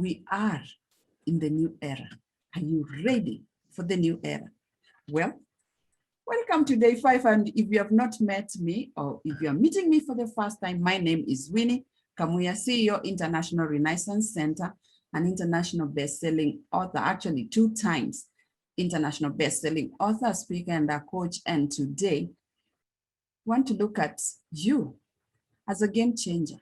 we are in the new era. Are you ready for the new era? Well, welcome to day 5. And if you have not met me, or if you are meeting me for the first time, my name is Winnie Kamuya, CEO, International Renaissance Center, an international best-selling author, actually 2 times international best-selling author, speaker, and a coach. And today, I want to look at you as a game changer.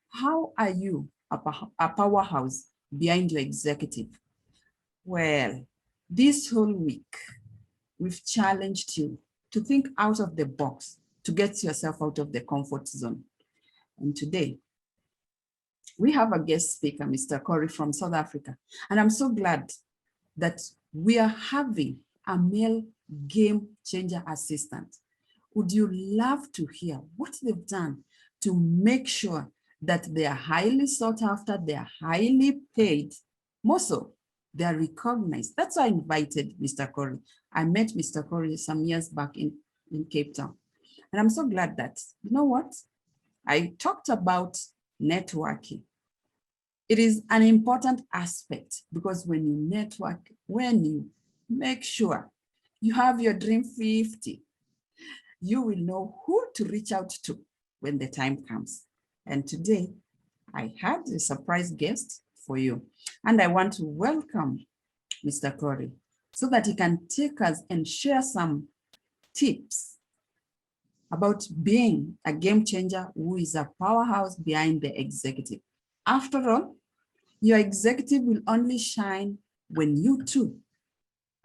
How are you a powerhouse behind your executive? Well, this whole week, we've challenged you to think out of the box, to get yourself out of the comfort zone. And today, we have a guest speaker, Mr. Corey from South Africa. And I'm so glad that we are having a male game changer assistant. Would you love to hear what they've done to make sure that they are highly sought after, they are highly paid, more so, they are recognized? That's why I invited Mr. Corey. I met Mr. Corey some years back in Cape Town. And I'm so glad that, you know what? I talked about networking. It is an important aspect because when you network, when you make sure you have your dream 50, you will know who to reach out to when the time comes. And today, I had a surprise guest for you. And I want to welcome Mr. Corey so that he can take us and share some tips about being a game changer who is a powerhouse behind the executive. After all, your executive will only shine when you too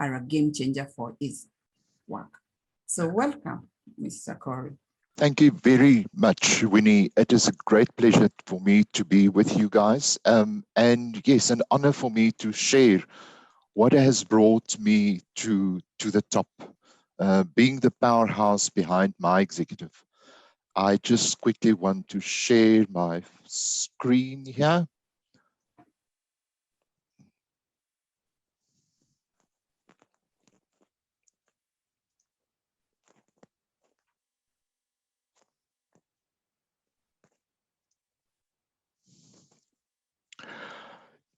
are a game changer for his work. So welcome, Mr. Corey. Thank you very much, Winnie. It is a great pleasure for me to be with you guys. And yes, an honor for me to share what has brought me to the top, being the powerhouse behind my executive. I just quickly want to share my screen here.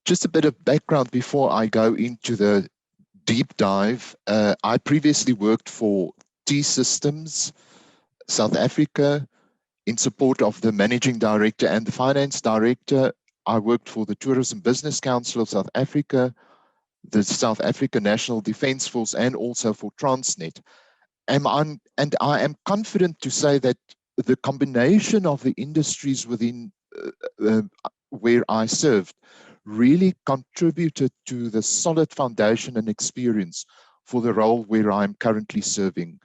Just a bit of background before I go into the deep dive. I previously worked for T-Systems, South Africa, in support of the managing director and the finance director. I worked for the Tourism Business Council of South Africa, the South African National Defence Force, and also for Transnet. And I am confident to say that the combination of the industries within where I served really contributed to the solid foundation and experience for the role where I'm currently serving.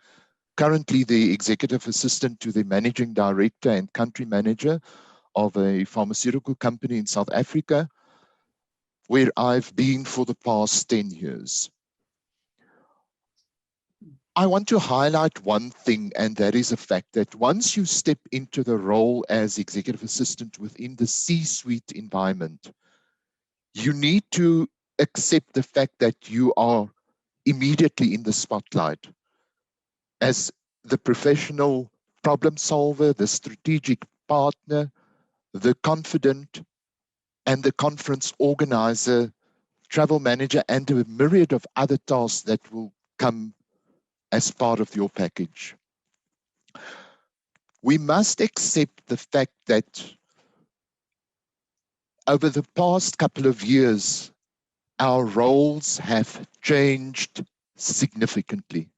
Currently the executive assistant to the managing director and country manager of a pharmaceutical company in South Africa, where I've been for the past 10 years. I want to highlight one thing, and that is the fact that once you step into the role as executive assistant within the C-suite environment, you need to accept the fact that you are immediately in the spotlight as the professional problem solver, the strategic partner, the confidant, and the conference organizer, travel manager, and a myriad of other tasks that will come as part of your package. We must accept the fact that over the past couple of years, our roles have changed significantly.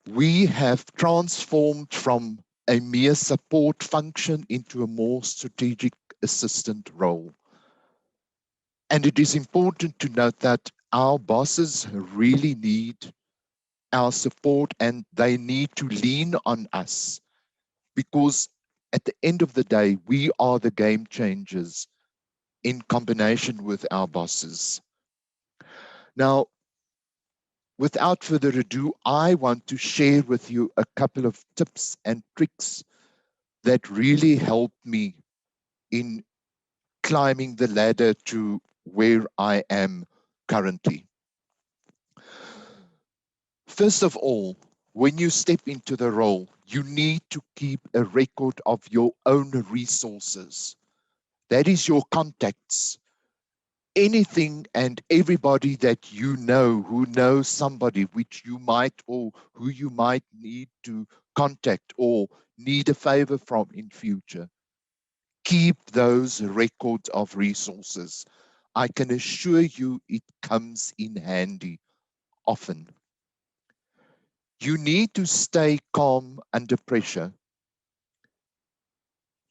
We have transformed from a mere support function into a more strategic assistant role. And it is important to note that our bosses really need our support and they need to lean on us, because at the end of the day, we are the game changers in combination with our bosses. Now, without further ado, I want to share with you a couple of tips and tricks that really helped me in climbing the ladder to where I am currently. First of all, when you step into the role, you need to keep a record of your own resources. That is your contacts. Anything and everybody that you know who knows somebody which you might or who you might need to contact or need a favor from in future. Keep those records of resources. I can assure you it comes in handy often. You need to stay calm under pressure.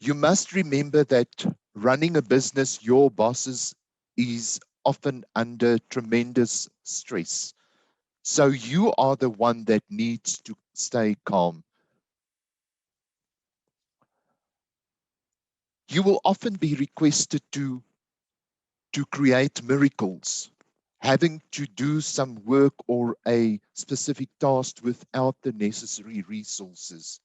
You must remember that running a business, your bosses is often under tremendous stress. So you are the one that needs to stay calm. You will often be requested to create miracles, having to do some work or a specific task without the necessary resources.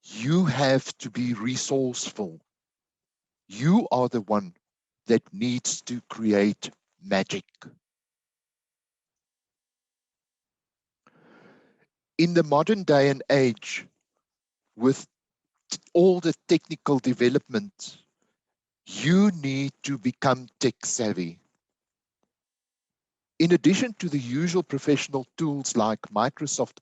You have to be resourceful. You are the one that needs to create magic. In the modern day and age, with all the technical development, you need to become tech savvy. In addition to the usual professional tools like Microsoft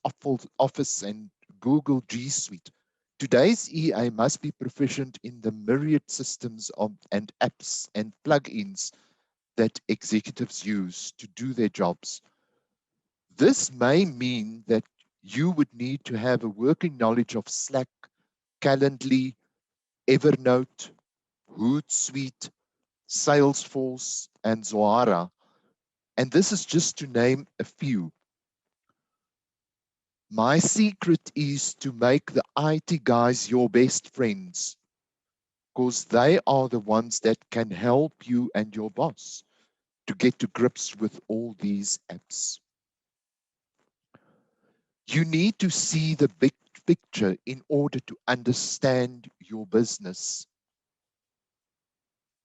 Office and Google G Suite, today's EA must be proficient in the myriad systems and apps and plugins that executives use to do their jobs. This may mean that you would need to have a working knowledge of Slack, Calendly, Evernote, Hootsuite, Salesforce, and Zohara. And this is just to name a few. My secret is to make the IT guys your best friends, because they are the ones that can help you and your boss to get to grips with all these apps. You need to see the big picture in order to understand your business.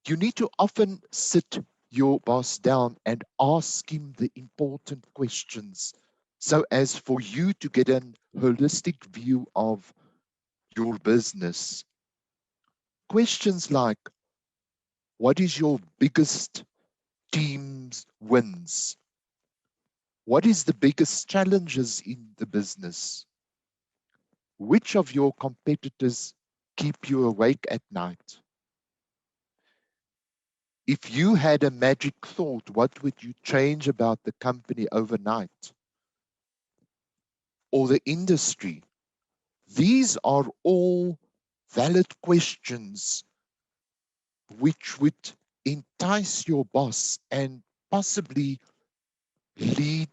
You need to often sit your boss down and ask him the important questions so as for you to get a holistic view of your business. Questions like, what is your biggest team's wins? What is the biggest challenges in the business? Which of your competitors keep you awake at night? If you had a magic thought, what would you change about the company overnight? Or the industry? These are all valid questions which would entice your boss and possibly lead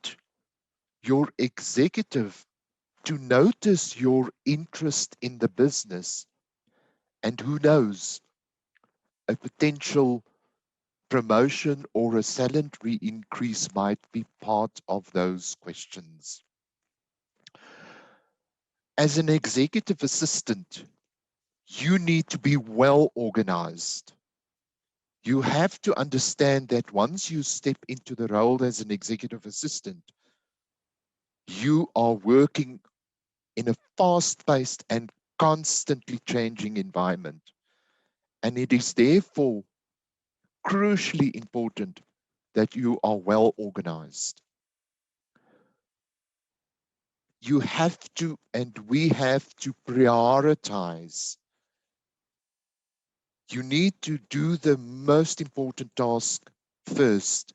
your executive to notice your interest in the business. And who knows, a potential promotion or a salary increase might be part of those questions. As an executive assistant, you need to be well organized. You have to understand that once you step into the role as an executive assistant, you are working in a fast-paced and constantly changing environment. And it is therefore crucially important that you are well organized. You have to, and we have to prioritize. You need to do the most important task first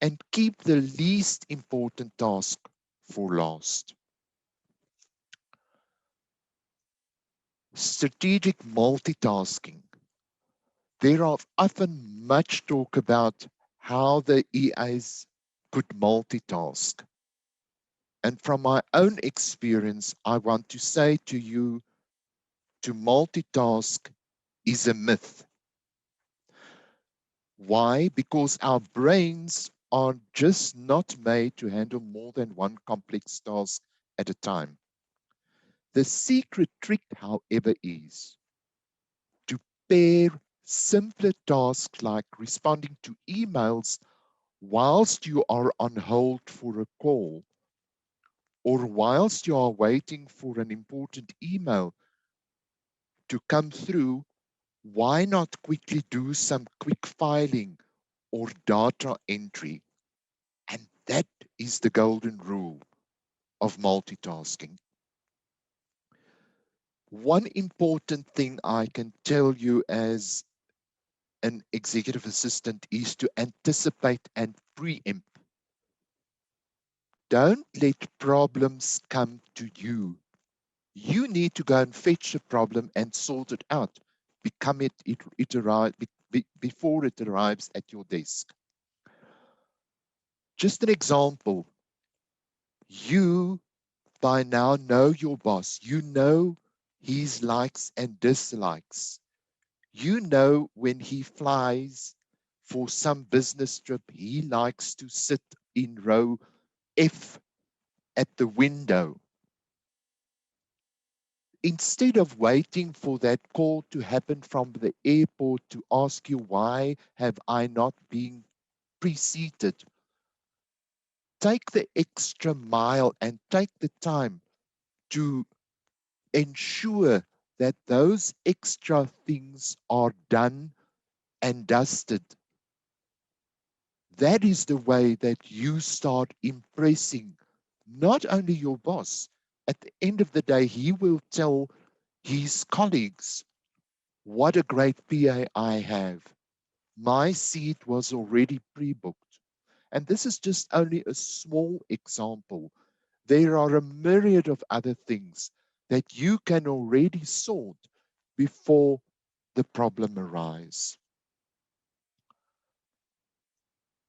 and keep the least important task for last. Strategic multitasking. There are often much talk about how the EAs could multitask. And from my own experience, I want to say to you, to multitask is a myth. Why? Because our brains are just not made to handle more than one complex task at a time. The secret trick, however, is to pair simpler tasks like responding to emails whilst you are on hold for a call, or whilst you are waiting for an important email to come through Why not quickly do some quick filing or data entry? And that is the golden rule of multitasking. One important thing I can tell you as an executive assistant is to anticipate and preempt. Don't let problems come to you. You need to go and fetch a problem and sort it out. Before it arrives at your desk. Just an example. You by now know your boss. You know his likes and dislikes. You know when he flies for some business trip, he likes to sit in row F at the window. Instead of waiting for that call to happen from the airport to ask you, why have I not been pre-seated? Take the extra mile and take the time to ensure that those extra things are done and dusted. That is the way that you start impressing not only your boss. At the end of the day, he will tell his colleagues, what a great PA I have. My seat was already pre-booked. And this is just only a small example. There are a myriad of other things that you can already sort before the problem arises.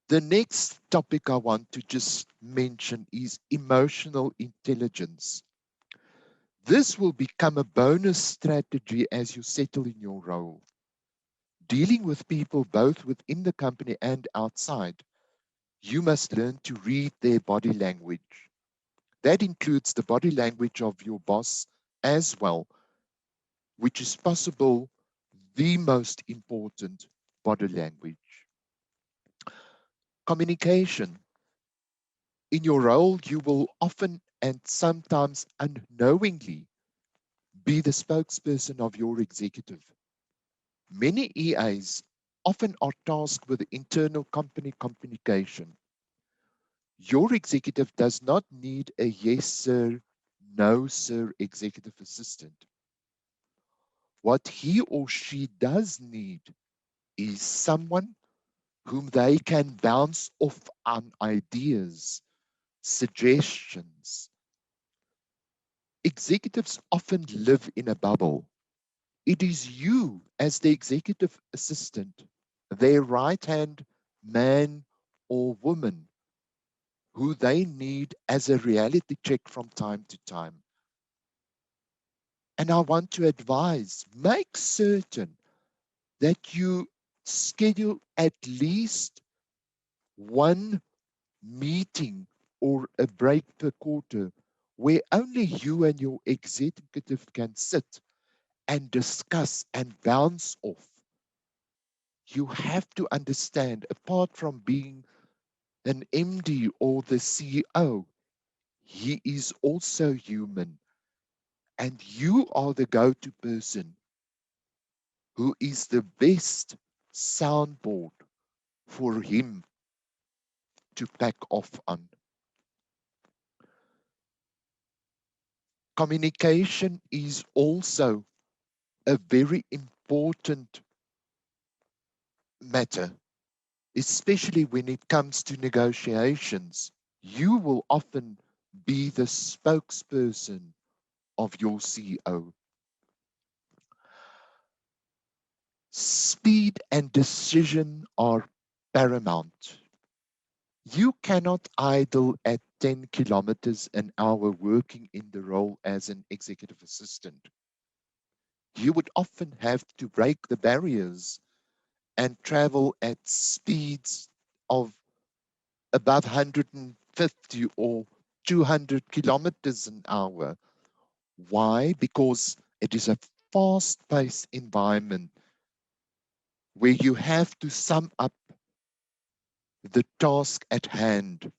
The next topic I want to just mention is emotional intelligence. This will become a bonus strategy as you settle in your role. Dealing with people both within the company and outside, you must learn to read their body language. That includes the body language of your boss as well, which is possible the most important body language. Communication. In your role, you will often and sometimes unknowingly be the spokesperson of your executive. Many EAs often are tasked with internal company communication. Your executive does not need a yes, sir, no, sir executive assistant. What he or she does need is someone whom they can bounce off on ideas, suggestions. Executives often live in a bubble. It is you, as the executive assistant, their right hand man or woman, who they need as a reality check from time to time. And I want to advise, make certain that you schedule at least one meeting or a break per quarter where only you and your executive can sit and discuss and bounce off. You have to understand, apart from being an MD or the CEO, he is also human. And you are the go-to person who is the best soundboard for him to pack off on. Communication is also a very important matter, especially when it comes to negotiations. You will often be the spokesperson of your CEO. Speed and decision are paramount. You cannot idle at 10 kilometers an hour working in the role as an executive assistant. You would often have to break the barriers and travel at speeds of above 150 or 200 kilometers an hour. Why? Because it is a fast-paced environment where you have to sum up the task at hand,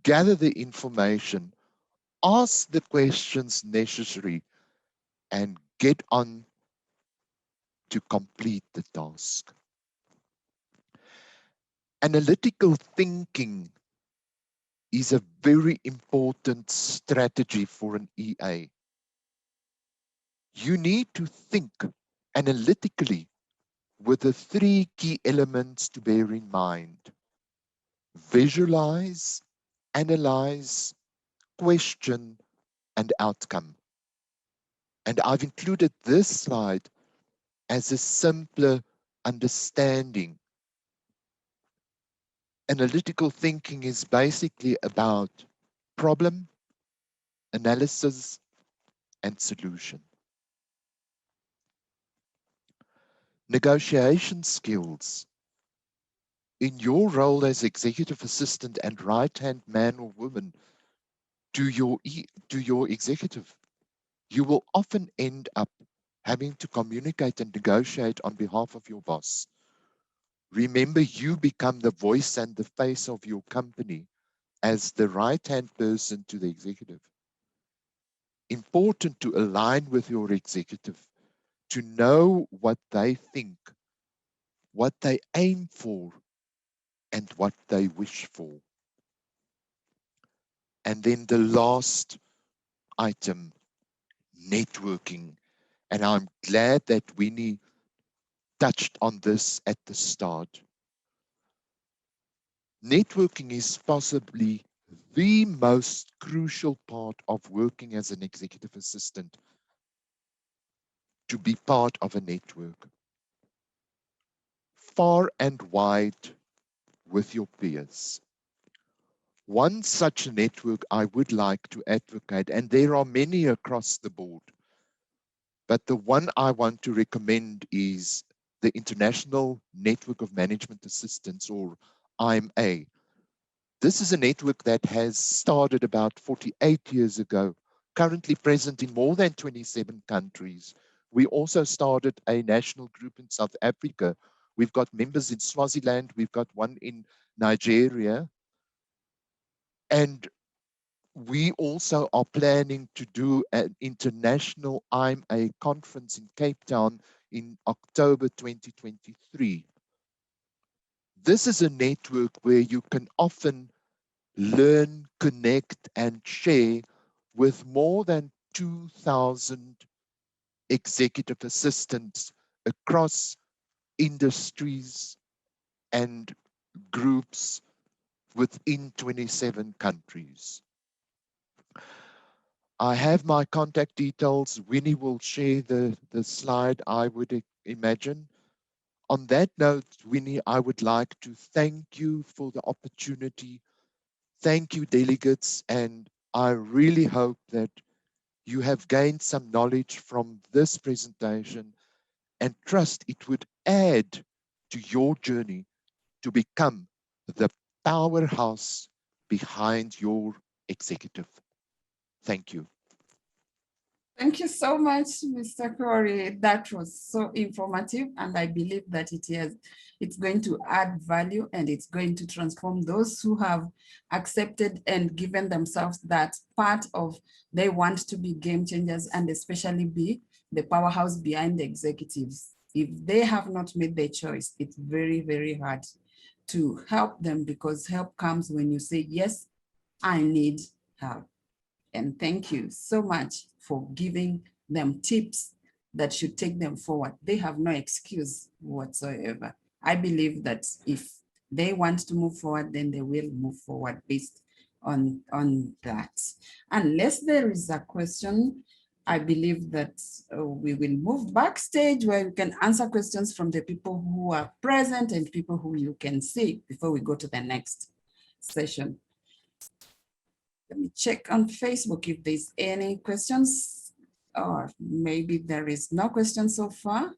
gather the information, ask the questions necessary, and get on to complete the task. Analytical thinking is a very important strategy for an EA. You need to think analytically with the three key elements to bear in mind: visualize, analyze, question, and outcome. And I've included this slide as a simpler understanding. Analytical thinking is basically about problem, analysis, and solution. Negotiation skills. In your role as executive assistant and right-hand man or woman to your executive, you will often end up having to communicate and negotiate on behalf of your boss. Remember, you become the voice and the face of your company as the right-hand person to the executive. Important to align with your executive, to know what they think, what they aim for, and what they wish for. And then the last item, networking. And I'm glad that Winnie touched on this at the start. Networking is possibly the most crucial part of working as an executive assistant, to be part of a network, far and wide with your peers. One such network I would like to advocate, and there are many across the board, but the one I want to recommend is the International Network of Management Assistants, or IMA. This is a network that has started about 48 years ago, currently present in more than 27 countries. We also started a national group in South Africa. We've got members in Swaziland, we've got one in Nigeria, and we also are planning to do an international IMA conference in Cape Town in October 2023. This is a network where you can often learn, connect, and share with more than 2,000 executive assistants across industries and groups within 27 countries. I have my contact details. Winnie will share the slide, I would imagine. On that note, Winnie, I would like to thank you for the opportunity. Thank you, delegates, and I really hope that you have gained some knowledge from this presentation and trust it would add to your journey to become the powerhouse behind your executive. Thank you. Thank you so much, Mr. Corey. That was so informative, and I believe that it's going to add value, and it's going to transform those who have accepted and given themselves that part of they want to be game changers, and especially be the powerhouse behind the executives. If they have not made their choice, it's very, very hard to help them, because help comes when you say, yes, I need help. And thank you so much for giving them tips that should take them forward. They have no excuse whatsoever. I believe that if they want to move forward, then they will move forward based on that. Unless there is a question, I believe that we will move backstage where we can answer questions from the people who are present and people who you can see before we go to the next session. Let me check on Facebook if there's any questions, or maybe there is no question so far.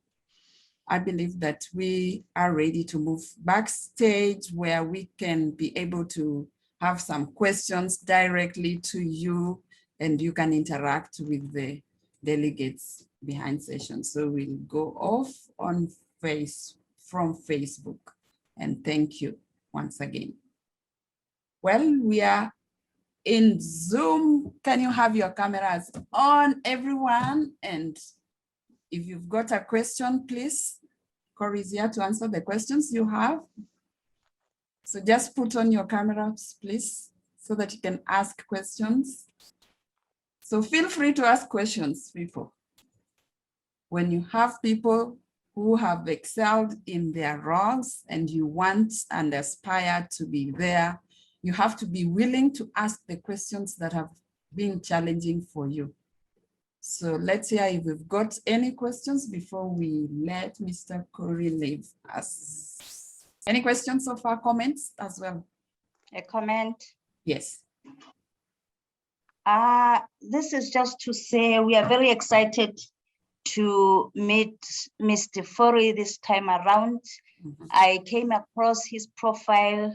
I believe that we are ready to move backstage where we can be able to have some questions directly to you, and you can interact with the delegates behind session. So we'll go off on from Facebook, and thank you once again. Well, we are in Zoom. Can you have your cameras on, everyone? And if you've got a question, please, Corey is here to answer the questions you have. So just put on your cameras, please, so that you can ask questions. So feel free to ask questions, people. When you have people who have excelled in their roles and you want and aspire to be there, you have to be willing to ask the questions that have been challenging for you. So let's hear if we've got any questions before we let Mr. Corey leave us. Any questions so far, comments as well? A comment. Yes. This is just to say we are very excited to meet Mr. Fori this time around. I came across his profile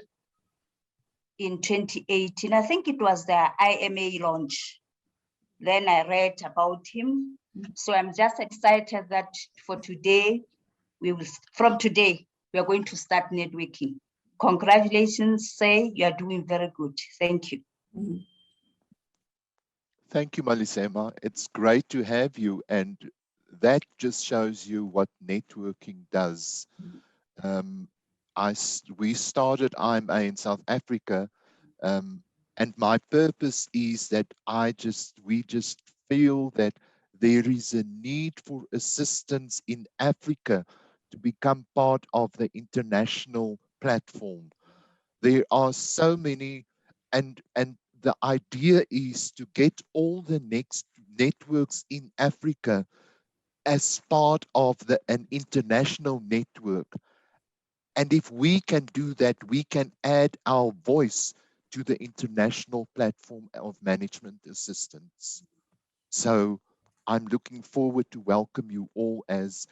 in 2018. I think it was the IMA launch. Then I read about him. So I'm just excited that for today, from today, we are going to start networking. Congratulations, say you are doing very good. Thank you. Thank you, Malisema. It's great to have you, and that just shows you what networking does. We started IMA in South Africa, and my purpose is that we just feel that there is a need for assistance in Africa to become part of the international platform. There are so many, and the idea is to get all the next networks in Africa as part of an international network. And if we can do that, we can add our voice to the international platform of management assistance. So I'm looking forward to welcome you all as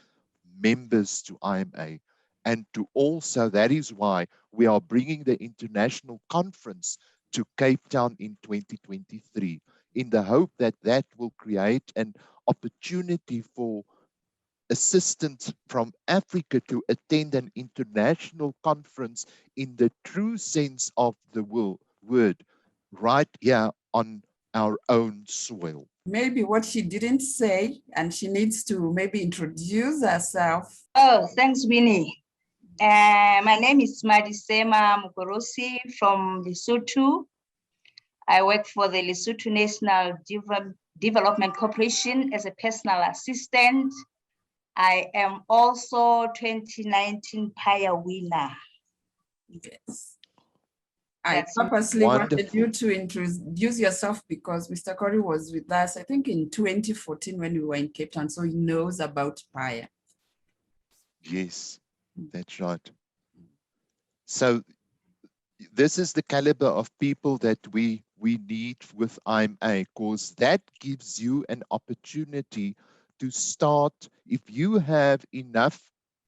members to IMA. And to also, that is why we are bringing the international conference to Cape Town in 2023, in the hope that that will create an opportunity for assistants from Africa to attend an international conference in the true sense of the word, right here on our own soil. Maybe what she didn't say, and she needs to maybe introduce herself. Oh, thanks, Winnie. My name is Madison Mukorosi from Lesotho. I work for the Lesotho National Development Corporation as a personal assistant. I am also 2019 PIA winner. Yes. I purposely wanted you to introduce yourself because Mr. Corey was with us, I think in 2014 when we were in Cape Town, so he knows about PIA. Yes, that's right. So this is the caliber of people that we need with IMA, because that gives you an opportunity to start. If you have enough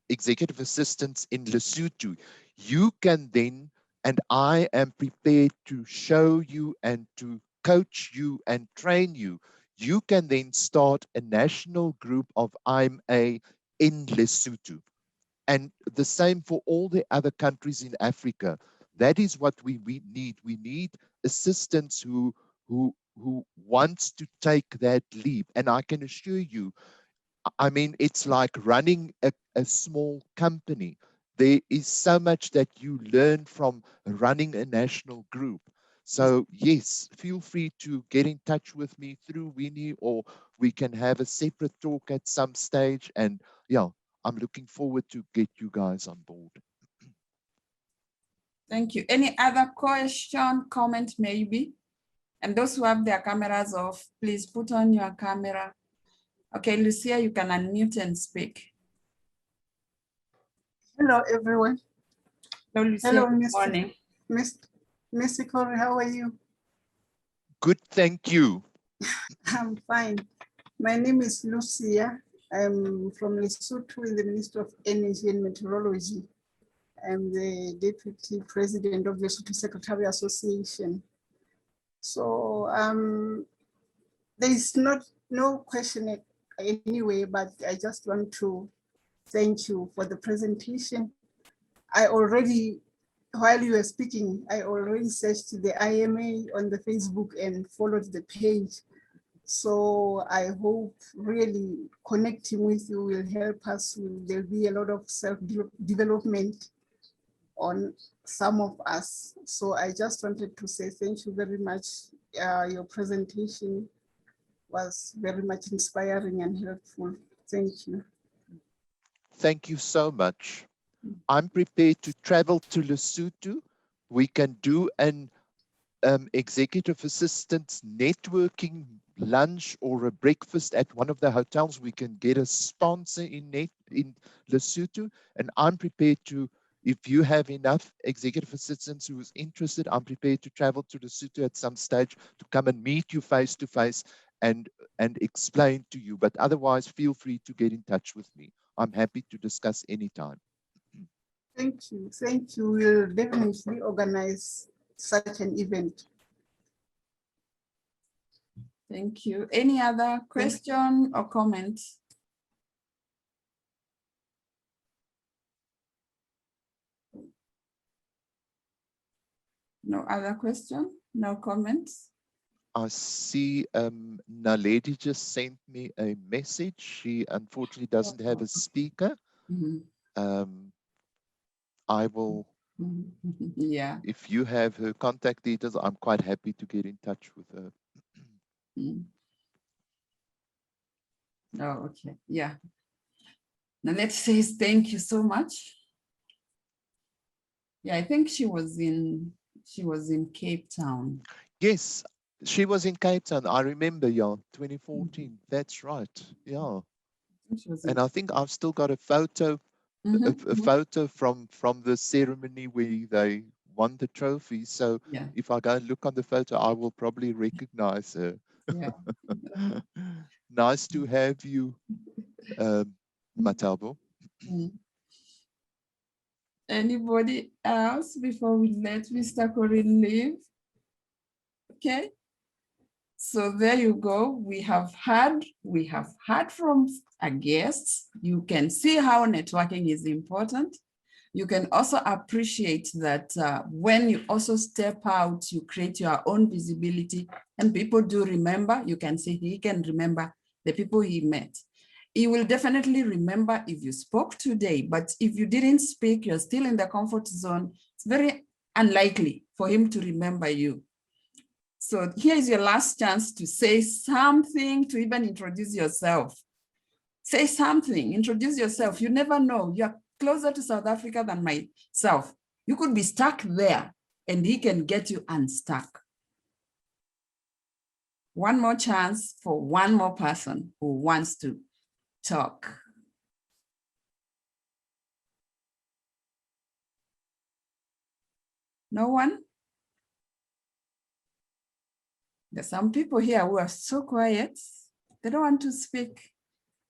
executive assistants in Lesotho, you can then, and I am prepared to show you and to coach you and train you, you can then start a national group of IMA in Lesotho. And the same for all the other countries in Africa. That is what we need. We need assistants who wants to take that leap. And I can assure you, I mean, it's like running a small company. There is so much that you learn from running a national group. So yes, feel free to get in touch with me through Winnie, or we can have a separate talk at some stage. And yeah, I'm looking forward to get you guys on board. Thank you. Any other question, comment maybe? And those who have their cameras off, please put on your camera. Okay, Lucia, you can unmute and speak. Hello, everyone. Hello, Lucia. Hello, good morning. Mr. Corey, how are you? Good, thank you. I'm fine. My name is Lucia. I'm from Lesotho in the Ministry of Energy and Meteorology. I'm the Deputy President of the Lesotho Secretary Association. So there is no question anyway, but I just want to thank you for the presentation. While you were speaking, I already searched the IMA on the Facebook and followed the page. So I hope really connecting with you will help us. There'll be a lot of self-development on some of us. So I just wanted to say thank you very much. Your presentation was very much inspiring and helpful. Thank you. Thank you so much. I'm prepared to travel to Lesotho. We can do an executive assistant's networking lunch or a breakfast at one of the hotels. We can get a sponsor in Lesotho, and I'm prepared to, if you have enough executive assistants who is interested, I'm prepared to travel to Lesotho at some stage to come and meet you face to face and explain to you. But otherwise, feel free to get in touch with me. I'm happy to discuss anytime. Thank you. Thank you. We'll definitely organize such an event. Thank you. Any other question or comment? No other question? No comments? I see Naledi just sent me a message. She unfortunately doesn't have a speaker. I will, yeah. if you have her contact details, I'm quite happy to get in touch with her. Oh, okay. Yeah. Now let's say thank you so much. Yeah, I think she was in Cape Town. Yes, she was in Cape Town. I remember, yeah, 2014. That's right. Yeah. And I think I've still got a photo, a photo from the ceremony where they won the trophy. So yeah. if I go and look on the photo, I will probably recognize her. Yeah. Nice to have you, Matabo. Anybody else before we let Mr. Corinne leave? Okay. So there you go. We have heard from our guests. You can see how networking is important. You can also appreciate that when you also step out, you create your own visibility, and people do remember. You can see he can remember the people he met. He will definitely remember if you spoke today, but if you didn't speak, you're still in the comfort zone. It's very unlikely for him to remember you. So here is your last chance to say something, to even introduce yourself. Say something, introduce yourself. You never know. You're closer to South Africa than myself. You could be stuck there and he can get you unstuck. One more chance for one more person who wants to talk. No one? There's some people here who are so quiet. They don't want to speak.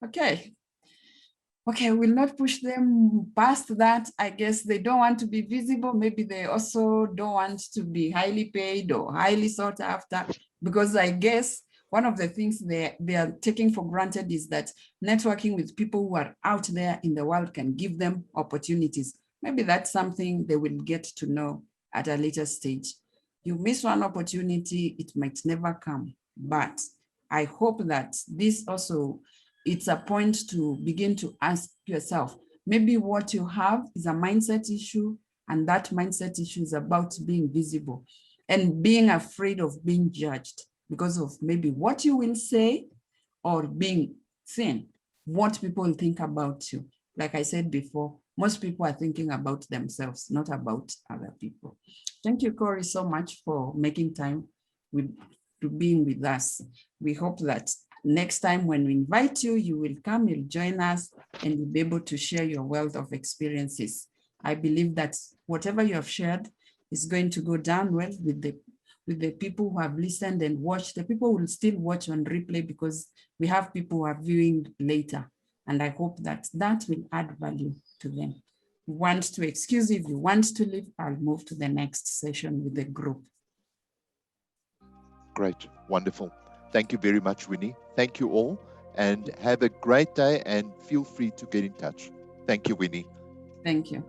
Okay. Okay, we'll not push them past that. I guess they don't want to be visible. Maybe they also don't want to be highly paid or highly sought after, because I guess one of the things they are taking for granted is that networking with people who are out there in the world can give them opportunities. Maybe that's something they will get to know at a later stage. You miss one opportunity, it might never come. But I hope that this also, it's a point to begin to ask yourself, maybe what you have is a mindset issue, and that mindset issue is about being visible and being afraid of being judged because of maybe what you will say or being seen, what people will think about you. Like I said before, most people are thinking about themselves, not about other people. Thank you, Corey, so much for making time to being with us. We hope that next time when we invite you, you will come, you'll join us, and you'll be able to share your wealth of experiences. I believe that whatever you have shared is going to go down well with the people who have listened and watched. The people will still watch on replay because we have people who are viewing later. And I hope that that will add value to them. You want to excuse, if you want to leave, I'll move to the next session with the group. Great, wonderful. Thank you very much, Winnie. Thank you all, and have a great day, and feel free to get in touch. Thank you, Winnie. Thank you.